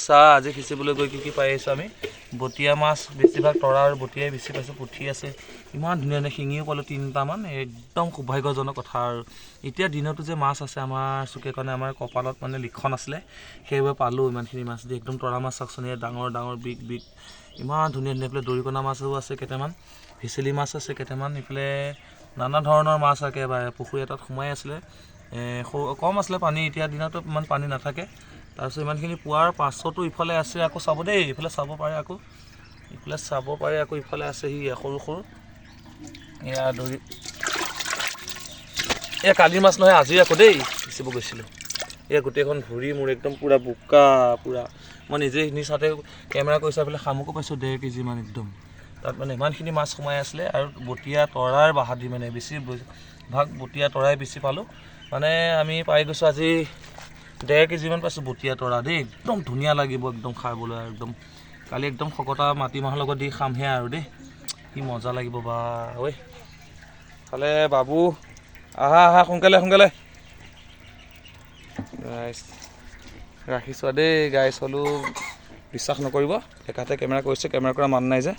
চা আজি খিচিবলৈ গৈ কি পাই আছোঁ আমি বটিয়া মাছ বেছিভাগ তৰা আৰু বটিয়াই বেছি পাইছোঁ পুঠি আছে ইমান ধুনীয়া ধুনীয়া শিঙিও পালোঁ 3টামান একদম সৌভাগ্যজনক কথা আৰু এতিয়া দিনতো যে মাছ আছে আমাৰ চুকে কাৰণে আমাৰ কপালত মানে লিখন আছিলে সেইবাবে পালোঁ ইমানখিনি মাছ দি একদম তৰা মাছ চাওকচোন ডাঙৰ ডাঙৰ বিগ ইমান ধুনীয়া ধুনীয়া এইফালে দৰিকণা মাছো আছে কেইটামান ভেচেলি মাছ আছে কেইটামান এইফালে নানা ধৰণৰ মাছ একেবাৰে পুখুৰী এটাত সোমাই আছিলে কম আছিলে পানী এতিয়া দিনতো ইমান পানী নাথাকে তাৰপিছত ইমানখিনি পোৱাৰ পাছতো ইফালে আছে আকৌ চাব দেই ইফালে চাব পাৰে আকৌ ইফালে আছে সি সৰু সৰু এয়া দৰি এয়া কালিৰ মাছ নহয় আজি আকৌ দেই সিঁচিব গৈছিলোঁ এয়া গোটেইখন ভৰি মোৰ একদম পূৰা বোকা পূৰা মই নিজে নিচাতে কেমেৰা কৰি চাই পেলাই শামুকো পাইছোঁ 1.5 কেজি মান একদম তাত মানে ইমানখিনি মাছ সোমাই আছিলে আৰু বটিয়া তৰাৰ বাহাদুৰি মানে বেছি ভাগ বটিয়া তৰাই বেছি পালোঁ মানে আমি পাই গৈছোঁ আজি 1.5 কেজি মান পাইছোঁ বটিয়া তৰা দেই একদম ধুনীয়া লাগিব একদম খাবলৈ আৰু একদম কালি একদম শকতা মাটিমাহৰ লগত দি খামহে আৰু দেই কি মজা লাগিব বা ঐ খালে বাবু আহা সোনকালে গাইছ ৰাখিছোঁ দেই গাইছ হ'লেও বিশ্বাস নকৰিব একাতে কেমেৰা কৰিছে কেমেৰা কৰা মান নাই যে